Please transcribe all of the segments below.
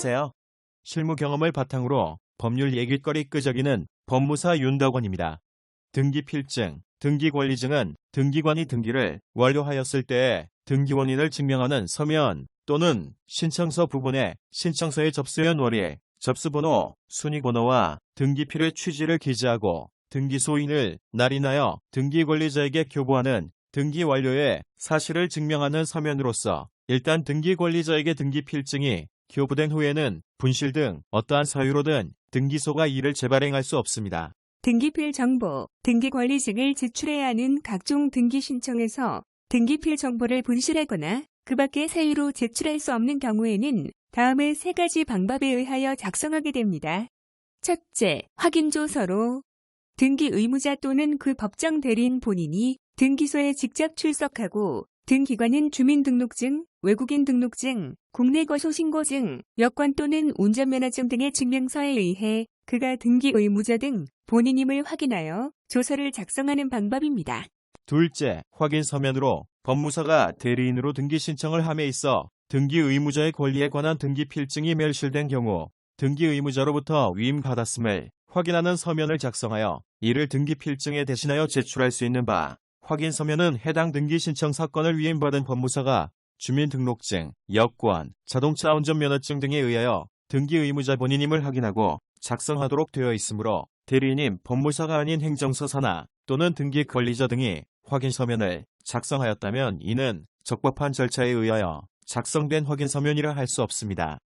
안녕하세요. 실무 경험을 바탕으로 법률 얘기거리 끄적이는 법무사 윤덕원입니다. 등기필증, 등기권리증은 등기관이 등기를 완료하였을 때의 등기 원인을 증명하는 서면 또는 신청서 부분에 신청서의 접수연 월일, 접수번호, 순위번호와 등기필의 취지를 기재하고 등기소인을 날인하여 등기권리자에게 교부하는 등기 완료의 사실을 증명하는 서면으로서 일단 등기권리자에게 등기필증이 교부된 후에는 분실 등 어떠한 사유로든 등기소가 이를 재발행할 수 없습니다. 등기필 정보, 등기권리증을 제출해야 하는 각종 등기 신청에서 등기필 정보를 분실하거나 그 밖의 사유로 제출할 수 없는 경우에는 다음의 3가지 방법에 의하여 작성하게 됩니다. 첫째, 확인조서로 등기 의무자 또는 그 법정 대리인 본인이 등기소에 직접 출석하고 등기관은 주민등록증, 외국인 등록증, 국내 거소 신고증, 여권 또는 운전면허증 등의 증명서에 의해 그가 등기 의무자 등 본인임을 확인하여 조서를 작성하는 방법입니다. 둘째, 확인 서면으로 법무사가 대리인으로 등기 신청을 함에 있어 등기 의무자의 권리에 관한 등기 필증이 멸실된 경우 등기 의무자로부터 위임받았음을 확인하는 서면을 작성하여 이를 등기 필증에 대신하여 제출할 수 있는 바, 확인 서면은 해당 등기 신청 사건을 위임받은 법무사가 주민등록증, 여권, 자동차 운전면허증 등에 의하여 등기 의무자 본인임을 확인하고 작성하도록 되어 있으므로 대리인인 법무사가 아닌 행정서사나 또는 등기 권리자 등이 확인 서면을 작성하였다면 이는 적법한 절차에 의하여 작성된 확인 서면이라 할 수 없습니다.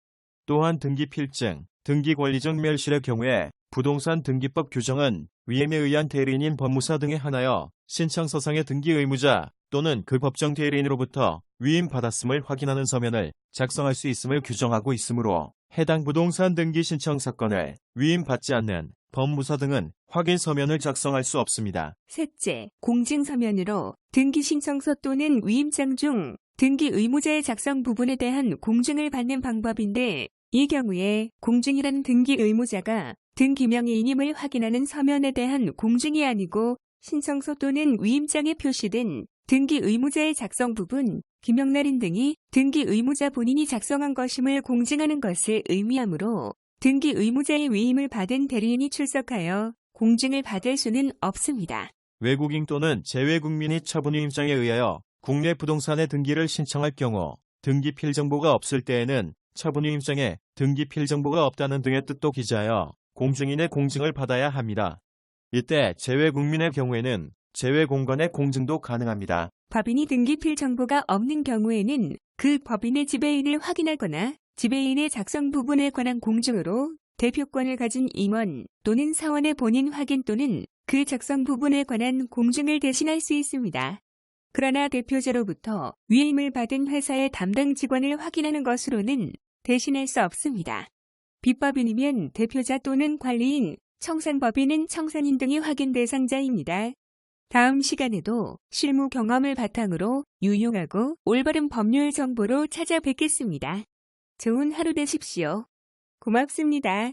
또한 등기 필증, 등기 권리증 멸실의 경우에 부동산 등기법 규정은 위임에 의한 대리인인 법무사 등에 한하여 신청서상의 등기 의무자 또는 그 법정 대리인으로부터 위임받았음을 확인하는 서면을 작성할 수 있음을 규정하고 있으므로 해당 부동산 등기 신청 사건을 위임받지 않는 법무사 등은 확인 서면을 작성할 수 없습니다. 셋째, 공증서면으로 등기 신청서 또는 위임장 중 등기 의무자의 작성 부분에 대한 공증을 받는 방법인데 이 경우에 공증이란 등기 의무자가 등기 명의인임을 확인하는 서면에 대한 공증이 아니고 신청서 또는 위임장에 표시된 등기 의무자의 작성 부분, 기명날인 등이 등기 의무자 본인이 작성한 것임을 공증하는 것을 의미하므로 등기 의무자의 위임을 받은 대리인이 출석하여 공증을 받을 수는 없습니다. 외국인 또는 재외국민이 처분위임장에 의하여 국내 부동산의 등기를 신청할 경우 등기필 정보가 없을 때에는 처분위임장에 등기필 정보가 없다는 등의 뜻도 기재하여 공증인의 공증을 받아야 합니다. 이때 재외국민의 경우에는 재외공간의 공증도 가능합니다. 법인이 등기필 정보가 없는 경우에는 그 법인의 지배인을 확인하거나 지배인의 작성 부분에 관한 공증으로 대표권을 가진 임원 또는 사원의 본인 확인 또는 그 작성 부분에 관한 공증을 대신할 수 있습니다. 그러나 대표자로부터 위임을 받은 회사의 담당 직원을 확인하는 것으로는 대신할 수 없습니다. 비법인이면 대표자 또는 관리인, 청산법인은 청산인 등이 확인 대상자입니다. 다음 시간에도 실무 경험을 바탕으로 유용하고 올바른 법률 정보로 찾아뵙겠습니다. 좋은 하루 되십시오. 고맙습니다.